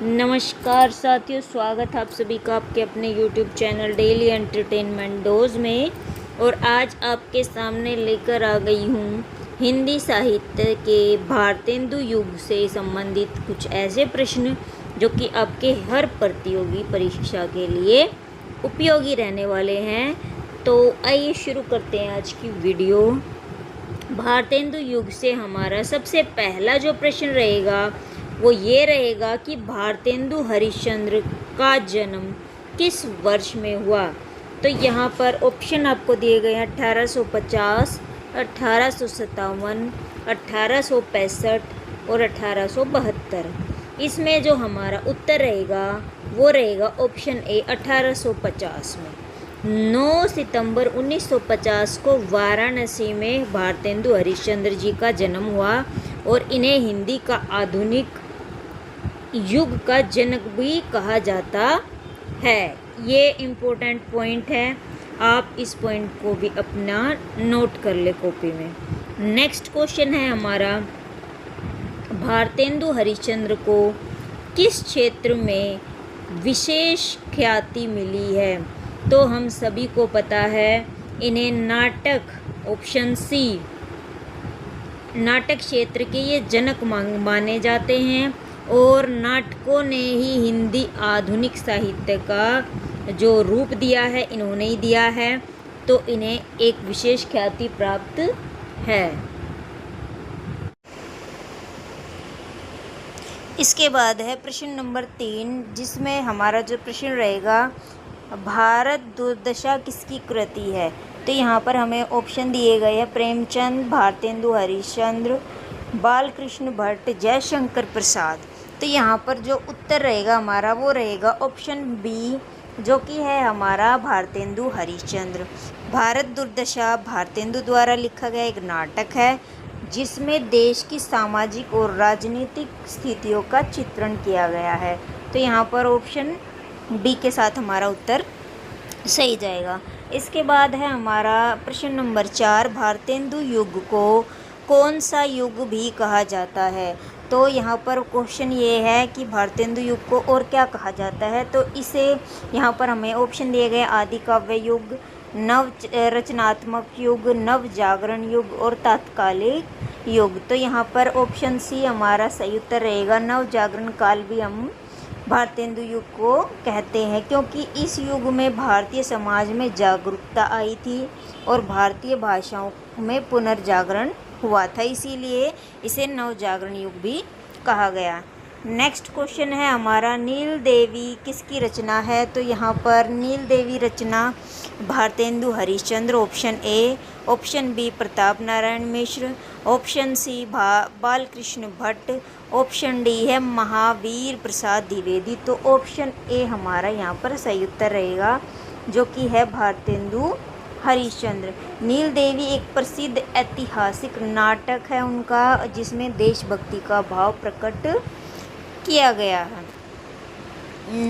नमस्कार साथियों, स्वागत है आप सभी का आपके अपने YouTube channel daily entertainment dose में। और आज आपके सामने लेकर आ गई हूँ हिंदी साहित्य के भारतेंदु युग से संबंधित कुछ ऐसे प्रश्न जो कि आपके हर प्रतियोगी परीक्षा के लिए उपयोगी रहने वाले हैं। तो आइए शुरू करते हैं आज की वीडियो। भारतेंदु युग से हमारा सबसे पहला जो प्रश्न रहेगा वो ये रहेगा कि भारतेंदु हरिश्चंद्र का जन्म किस वर्ष में हुआ। तो यहाँ पर ऑप्शन आपको दिए गए हैं 1850, 1857, 1865 और 1872। इसमें जो हमारा उत्तर रहेगा वो रहेगा ऑप्शन ए 1850 में। 9 सितंबर 1950 को वाराणसी में भारतेंदु हरिश्चंद्र जी का जन्म हुआ और इन्हें हिंदी का आधुनिक युग का जनक भी कहा जाता है। ये इम्पोर्टेंट पॉइंट है, आप इस पॉइंट को भी अपना नोट कर ले कॉपी में। नेक्स्ट क्वेश्चन है हमारा, भारतेंदु हरिश्चंद्र को किस क्षेत्र में विशेष ख्याति मिली है। तो हम सभी को पता है इन्हें नाटक, ऑप्शन सी, नाटक क्षेत्र के ये जनक माने जाते हैं और नाटकों ने ही हिंदी आधुनिक साहित्य का जो रूप दिया है इन्होंने ही दिया है, तो इन्हें एक विशेष ख्याति प्राप्त है। इसके बाद है प्रश्न नंबर 3, जिसमें हमारा जो प्रश्न रहेगा भारत दुर्दशा किसकी कृति है। तो यहाँ पर हमें ऑप्शन दिए गए हैं प्रेमचंद, भारतेंदु हरिश्चंद्र, बालकृष्ण भट्ट, जयशंकर प्रसाद। तो यहाँ पर जो उत्तर रहेगा हमारा वो रहेगा ऑप्शन बी, जो कि है हमारा भारतेंदु हरिश्चंद्र। भारत दुर्दशा भारतेंदु द्वारा लिखा गया एक नाटक है जिसमें देश की सामाजिक और राजनीतिक स्थितियों का चित्रण किया गया है। तो यहाँ पर ऑप्शन बी के साथ हमारा उत्तर सही जाएगा। इसके बाद है हमारा प्रश्न नंबर 4, भारतेंदु युग को कौन सा युग भी कहा जाता है। तो यहाँ पर क्वेश्चन ये है कि भारतेंदु युग को और क्या कहा जाता है। तो इसे यहाँ पर हमें ऑप्शन दिए गए आदि काव्य युग, नव रचनात्मक युग, नव जागरण युग और तात्कालिक युग। तो यहाँ पर ऑप्शन सी हमारा सही उत्तर रहेगा। नव जागरण काल भी हम भारतेंदु युग को कहते हैं क्योंकि इस युग में भारतीय समाज में जागरूकता आई थी और भारतीय भाषाओं में पुनर्जागरण हुआ था, इसीलिए इसे नवजागरण युग भी कहा गया। नेक्स्ट क्वेश्चन है हमारा, नील देवी किसकी रचना है। तो यहाँ पर नील देवी रचना Bharatendu Harishchandra, option A, option B Pratap Narayan Mishra, option C Balkrishna Bhatt, option D है महावीर प्रसाद द्विवेदी। तो ऑप्शन ए हमारा यहाँ पर सही उत्तर रहेगा, जो कि है भारतेंदु हरिश्चंद्र। नील देवी एक प्रसिद्ध ऐतिहासिक नाटक है उनका, जिसमें देशभक्ति का भाव प्रकट किया गया है।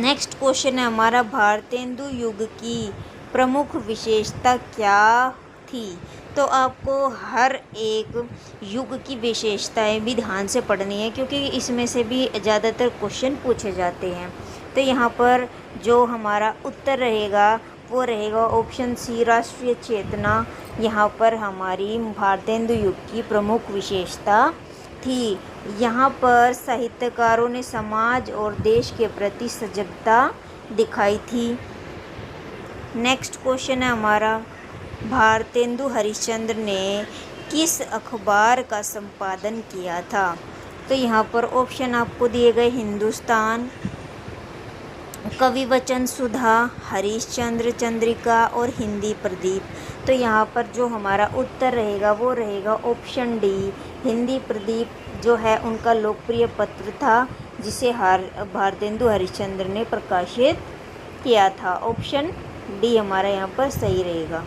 नेक्स्ट क्वेश्चन है हमारा, भारतेंदु युग की प्रमुख विशेषता क्या थी। तो आपको हर एक युग की विशेषताएं भी ध्यान से पढ़नी है क्योंकि इसमें से भी ज़्यादातर क्वेश्चन पूछे जाते हैं। तो यहाँ पर जो हमारा उत्तर रहेगा वो रहेगा ऑप्शन सी, राष्ट्रीय चेतना। यहाँ पर हमारी भारतेंदु युग की प्रमुख विशेषता थी। यहाँ पर साहित्यकारों ने समाज और देश के प्रति सजगता दिखाई थी। नेक्स्ट क्वेश्चन है हमारा, भारतेंदु हरिश्चंद्र ने किस अखबार का संपादन किया था। तो यहाँ पर ऑप्शन आपको दिए गए हिंदुस्तान, कविवचन सुधा, हरिश्चंद्र चंद्रिका और हिंदी प्रदीप। तो यहाँ पर जो हमारा उत्तर रहेगा वो रहेगा ऑप्शन डी, हिंदी प्रदीप जो है उनका लोकप्रिय पत्र था जिसे भारतेंदु हरिश्चंद्र ने प्रकाशित किया था। ऑप्शन डी हमारा यहाँ पर सही रहेगा।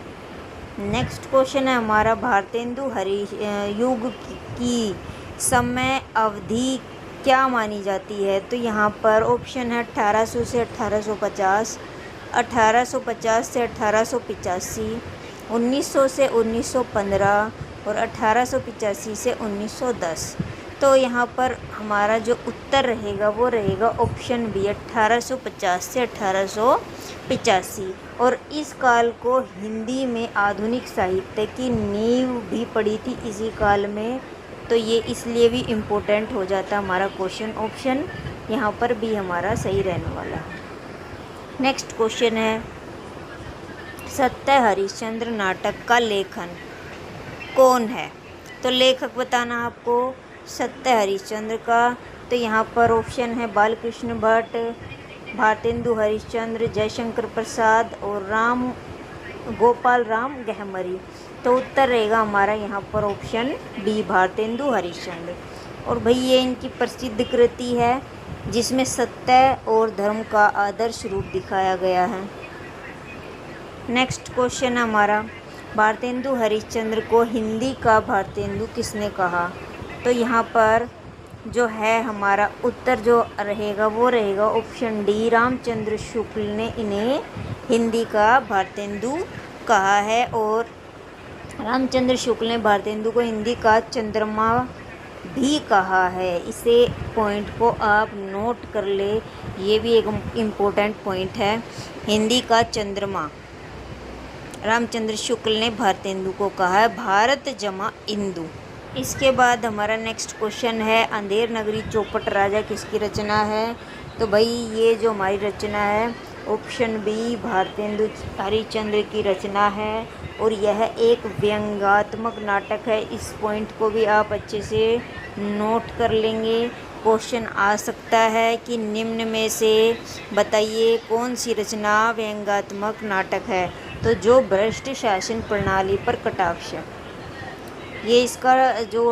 नेक्स्ट क्वेश्चन है हमारा, भारतेंदु युग की समय अवधि क्या मानी जाती है। तो यहाँ पर ऑप्शन है 1800 से 1850, 1850 से 1885, 1900 से 1915 और 1885 से 1910। तो यहाँ पर हमारा जो उत्तर रहेगा वो रहेगा ऑप्शन बी 1850 से 1885। और इस काल को हिंदी में आधुनिक साहित्य की नींव भी पड़ी थी इसी काल में, तो ये इसलिए भी इम्पोर्टेंट हो जाता हमारा क्वेश्चन। ऑप्शन यहाँ पर भी हमारा सही रहने वाला है। नेक्स्ट क्वेश्चन है, सत्य हरिश्चंद्र नाटक का लेखन कौन है? तो लेखक बताना आपको सत्य हरिश्चंद्र का। तो यहाँ पर ऑप्शन है बालकृष्ण भट्ट, भारतेंदु हरिश्चंद्र, जयशंकर प्रसाद और गोपाल राम गहमरी। तो उत्तर रहेगा हमारा यहाँ पर ऑप्शन बी भारतेंदु हरिश्चंद्र। और भाई ये इनकी प्रसिद्ध कृति है जिसमें सत्य और धर्म का आदर्श रूप दिखाया गया है। नेक्स्ट क्वेश्चन है हमारा, भारतेंदु हरिश्चंद्र को हिंदी का भारतेंदु किसने कहा? तो यहाँ पर जो है हमारा उत्तर जो रहेगा वो रहेगा ऑप्शन डी रामचंद्र शुक्ल ने इन्हें हिंदी का भारतेंदु कहा है। और रामचंद्र शुक्ल ने भारतेंदु को हिंदी का चंद्रमा भी कहा है। इसे पॉइंट को आप नोट कर ले, ये भी एक इम्पोर्टेंट पॉइंट है। हिंदी का चंद्रमा रामचंद्र शुक्ल ने भारतेंदु को कहा है, भारत जमा इंदु। इसके बाद हमारा नेक्स्ट क्वेश्चन है, अंधेर नगरी चौपट राजा किसकी रचना है? तो भाई ये जो हमारी रचना है ऑप्शन बी भारतेंदु हरिश्चंद्र की रचना है और यह एक व्यंग्यात्मक नाटक है। इस पॉइंट को भी आप अच्छे से नोट कर लेंगे। क्वेश्चन आ सकता है कि निम्न में से बताइए कौन सी रचना व्यंग्यात्मक नाटक है? तो जो भ्रष्ट शासन प्रणाली पर कटाक्ष, ये इसका जो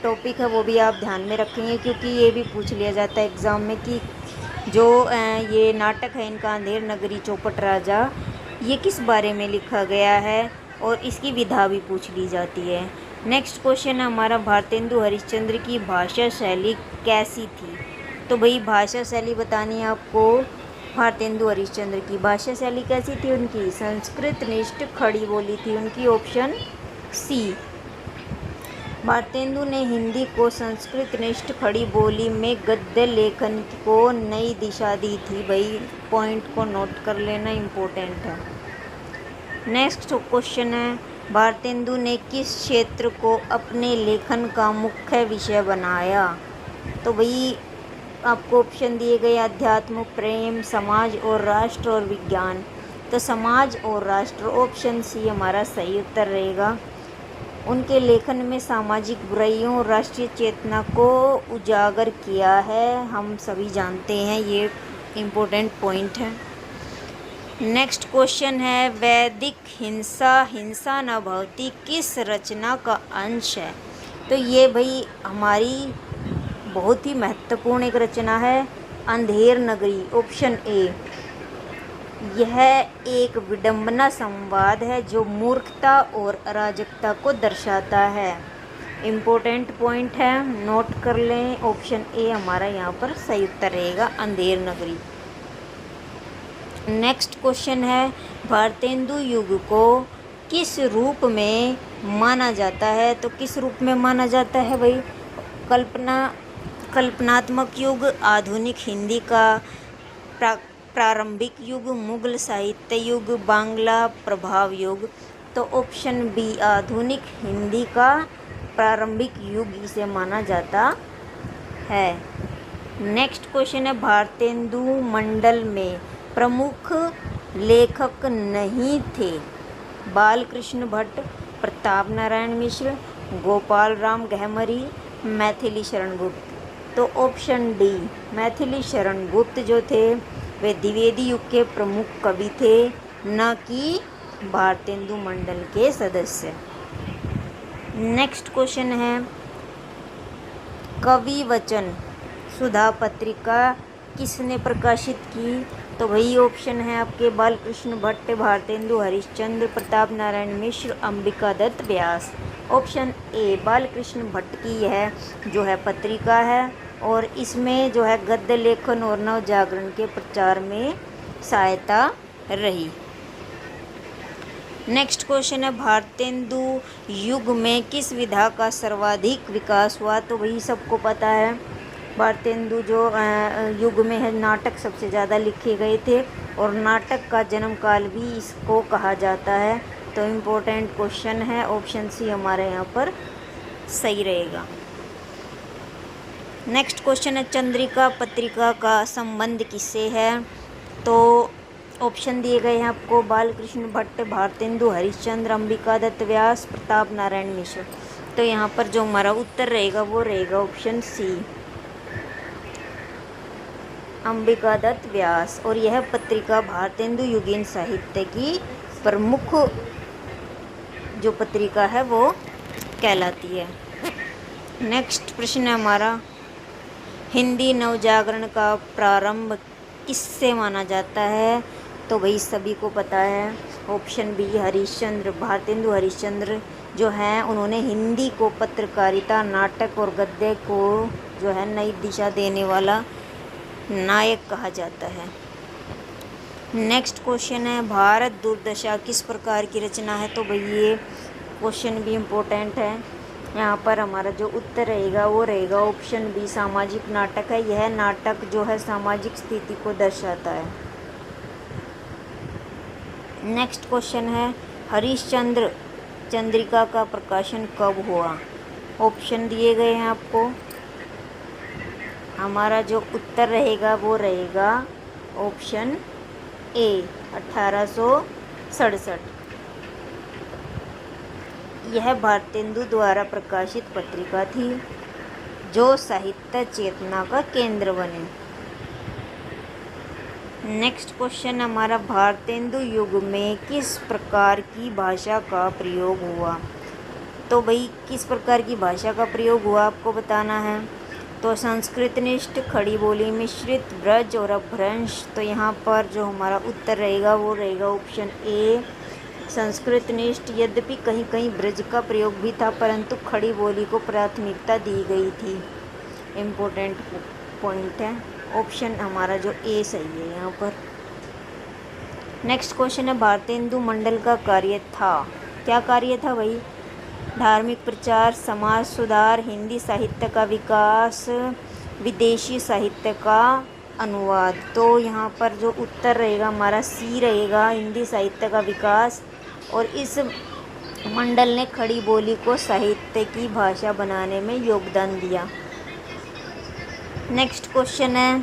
टॉपिक है वो भी आप ध्यान में रखेंगे क्योंकि ये भी पूछ लिया जाता है एग्ज़ाम में कि जो ये नाटक है इनका अंधेर नगरी चौपट राजा, ये किस बारे में लिखा गया है और इसकी विधा भी पूछ ली जाती है। नेक्स्ट क्वेश्चन है हमारा, भारतेंदु हरिश्चंद्र की भाषा शैली कैसी थी? तो भाई भाषा शैली बतानी है आपको। भारतेंदु हरिश्चंद्र की भाषा शैली कैसी थी? उनकी संस्कृत निष्ठ खड़ी बोली थी उनकी, ऑप्शन सी। भारतेंदु ने हिंदी को संस्कृत निष्ठ खड़ी बोली में गद्य लेखन को नई दिशा दी थी। भाई पॉइंट को नोट कर लेना, इम्पोर्टेंट है। नेक्स्ट क्वेश्चन है, भारतेंदु ने किस क्षेत्र को अपने लेखन का मुख्य विषय बनाया? तो भाई आपको ऑप्शन दिए गए, अध्यात्म, प्रेम, समाज और राष्ट्र और विज्ञान। तो समाज और राष्ट्र, ऑप्शन सी हमारा सही उत्तर रहेगा। उनके लेखन में सामाजिक बुराइयों और राष्ट्रीय चेतना को उजागर किया है, हम सभी जानते हैं, ये इम्पोर्टेंट पॉइंट है। नेक्स्ट क्वेश्चन है, वैदिक हिंसा हिंसा न भवति किस रचना का अंश है? तो ये भाई हमारी बहुत ही महत्वपूर्ण एक रचना है, अंधेर नगरी, ऑप्शन ए। यह एक विडंबना संवाद है जो मूर्खता और अराजकता को दर्शाता है। इम्पोर्टेंट पॉइंट है, नोट कर लें, ऑप्शन ए हमारा यहाँ पर सही उत्तर रहेगा, अंधेर नगरी। नेक्स्ट क्वेश्चन है, भारतेंदु युग को किस रूप में माना जाता है? तो किस रूप में माना जाता है भाई? कल्पनात्मक युग, आधुनिक हिंदी का प्रारंभिक युग, मुगल साहित्य युग, बांग्ला प्रभाव युग। तो ऑप्शन बी आधुनिक हिंदी का प्रारंभिक युग इसे माना जाता है। नेक्स्ट क्वेश्चन है, भारतेंदु मंडल में प्रमुख लेखक नहीं थे? बालकृष्ण भट्ट, प्रताप नारायण मिश्र, गोपाल राम गहमरी, मैथिली शरण गुप्त। तो ऑप्शन डी मैथिली शरण गुप्त जो थे वे द्विवेदी युग के प्रमुख कवि थे, न कि भारतेंदु मंडल के सदस्य। नेक्स्ट क्वेश्चन है, कवि वचन सुधा पत्रिका किसने प्रकाशित की? तो वही ऑप्शन है आपके बालकृष्ण भट्ट, भारतेंदु हरिश्चंद्र, प्रताप नारायण मिश्र, अंबिका दत्त व्यास। ऑप्शन ए बालकृष्ण भट्ट की यह जो है पत्रिका है और इसमें जो है गद्य लेखन और नव जागरण के प्रचार में सहायता रही। नेक्स्ट क्वेश्चन है भारतेंदु युग में किस विधा का सर्वाधिक विकास हुआ? तो वही सबको पता है, भारतेंदु जो युग में है नाटक सबसे ज़्यादा लिखे गए थे और नाटक का जन्म काल भी इसको कहा जाता है। तो इम्पोर्टेंट क्वेश्चन है, ऑप्शन सी हमारे यहाँ पर सही रहेगा। नेक्स्ट क्वेश्चन है चंद्रिका पत्रिका का संबंध किससे है? तो ऑप्शन दिए गए हैं आपको, बालकृष्ण भट्ट, भारतेंदु हरिश्चंद्र, अंबिका दत्त व्यास, प्रताप नारायण मिश्र। तो यहाँ पर जो हमारा उत्तर रहेगा वो रहेगा ऑप्शन सी, अंबिका दत्त व्यास। और यह पत्रिका भारतेंदु युगीन साहित्य की प्रमुख जो पत्रिका है वो कहलाती है। नेक्स्ट प्रश्न है हमारा, हिंदी नवजागरण का प्रारंभ किससे माना जाता है? तो भाई सभी को पता है, ऑप्शन बी हरिश्चंद्र, भारतेंदु हरिश्चंद्र जो हैं उन्होंने हिंदी को पत्रकारिता, नाटक और गद्य को जो है नई दिशा देने वाला नायक कहा जाता है। नेक्स्ट क्वेश्चन है भारत दुर्दशा किस प्रकार की रचना है? तो भाई ये क्वेश्चन भी इम्पोर्टेंट है। यहाँ पर हमारा जो उत्तर रहेगा वो रहेगा ऑप्शन बी, सामाजिक नाटक है। यह नाटक जो है सामाजिक स्थिति को दर्शाता है। नेक्स्ट क्वेश्चन है हरिश्चंद्र चंद्रिका का प्रकाशन कब हुआ? ऑप्शन दिए गए हैं आपको, हमारा जो उत्तर रहेगा वो रहेगा ऑप्शन ए, 1867। यह भारतेंदु द्वारा प्रकाशित पत्रिका थी जो साहित्य चेतना का केंद्र बने। नेक्स्ट क्वेश्चन हमारा, भारतेंदु युग में किस प्रकार की भाषा का प्रयोग हुआ? तो भाई किस प्रकार की भाषा का प्रयोग हुआ आपको बताना है। तो संस्कृतनिष्ठ, खड़ी बोली, मिश्रित, ब्रज और अपभ्रंश। तो यहाँ पर जो हमारा उत्तर रहेगा वो रहेगा ऑप्शन ए, संस्कृतनिष्ठ। यद्यपि कहीं कहीं ब्रज का प्रयोग भी था परंतु खड़ी बोली को प्राथमिकता दी गई थी। इम्पोर्टेंट पॉइंट है, ऑप्शन हमारा जो ए सही है यहाँ पर। नेक्स्ट क्वेश्चन है भारतेंदु मंडल का कार्य था, क्या कार्य था भाई? धार्मिक प्रचार, समाज सुधार, हिंदी साहित्य का विकास, विदेशी साहित्य का अनुवाद। तो यहाँ पर जो उत्तर रहेगा हमारा सी रहेगा, हिंदी साहित्य का विकास। और इस मंडल ने खड़ी बोली को साहित्य की भाषा बनाने में योगदान दिया। नेक्स्ट क्वेश्चन है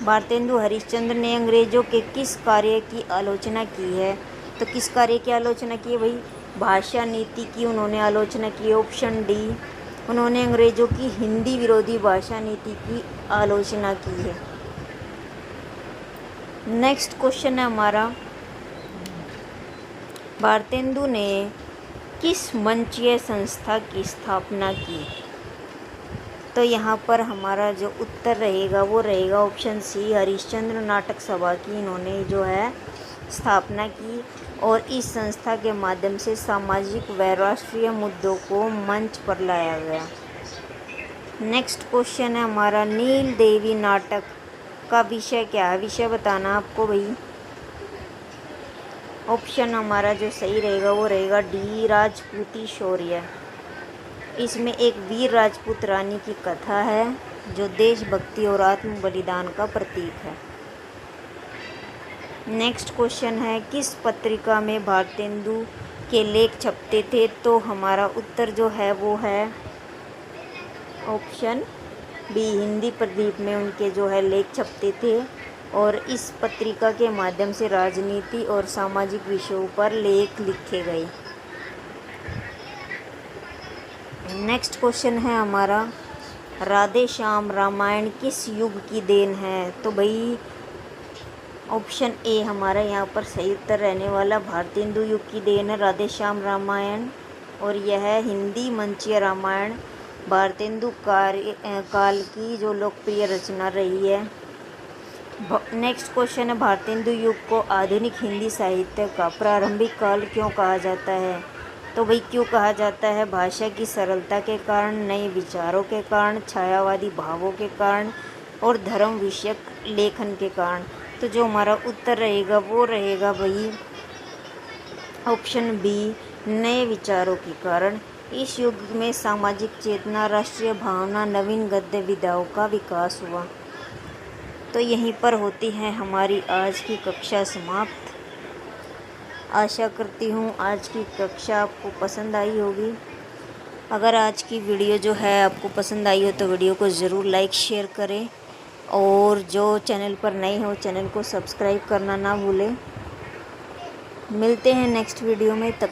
भारतेंदु हरिश्चंद्र ने अंग्रेजों के किस कार्य की आलोचना की है? तो किस कार्य की आलोचना की है भाई? भाषा नीति की उन्होंने आलोचना की, ऑप्शन डी। उन्होंने अंग्रेजों की हिंदी विरोधी भाषा नीति की आलोचना की है। नेक्स्ट क्वेश्चन है हमारा, भारतेंदु ने किस मंचीय संस्था की स्थापना की? तो यहाँ पर हमारा जो उत्तर रहेगा वो रहेगा ऑप्शन सी, हरिश्चंद्र नाटक सभा की इन्होंने जो है स्थापना की और इस संस्था के माध्यम से सामाजिक व राष्ट्रीय मुद्दों को मंच पर लाया गया। नेक्स्ट क्वेश्चन है हमारा, नील देवी नाटक का विषय क्या है? विषय बताना आपको भाई। ऑप्शन हमारा जो सही रहेगा वो रहेगा डी, राजपूती शौर्य। इसमें एक वीर राजपूत रानी की कथा है जो देशभक्ति और आत्म बलिदान का प्रतीक है। नेक्स्ट क्वेश्चन है किस पत्रिका में भारतेंदु के लेख छपते थे? तो हमारा उत्तर जो है वो है ऑप्शन बी, हिंदी प्रदीप में उनके जो है लेख छपते थे और इस पत्रिका के माध्यम से राजनीति और सामाजिक विषयों पर लेख लिखे गए। नेक्स्ट क्वेश्चन है हमारा, राधे श्याम रामायण किस युग की देन है? तो भाई ऑप्शन ए हमारा यहाँ पर सही उत्तर रहने वाला, भारतेंदु युग की देन है राधे श्याम रामायण। और यह हिंदी मंचीय रामायण भारतेंदु काल की जो लोकप्रिय रचना रही है। नेक्स्ट क्वेश्चन है, भारतेंदु युग को आधुनिक हिंदी साहित्य का प्रारंभिक काल क्यों कहा जाता है? तो भाई क्यों कहा जाता है? भाषा की सरलता के कारण, नए विचारों के कारण, छायावादी भावों के कारण और धर्म विषयक लेखन के कारण। तो जो हमारा उत्तर रहेगा वो रहेगा भाई ऑप्शन बी, नए विचारों के कारण। इस युग में सामाजिक चेतना, राष्ट्रीय भावना, नवीन गद्य विधाओं का विकास हुआ। तो यहीं पर होती है हमारी आज की कक्षा समाप्त। आशा करती हूँ आज की कक्षा आपको पसंद आई होगी। अगर आज की वीडियो जो है आपको पसंद आई हो तो वीडियो को ज़रूर लाइक शेयर करें, और जो चैनल पर नए हो चैनल को सब्सक्राइब करना ना भूलें। मिलते हैं नेक्स्ट वीडियो में, तब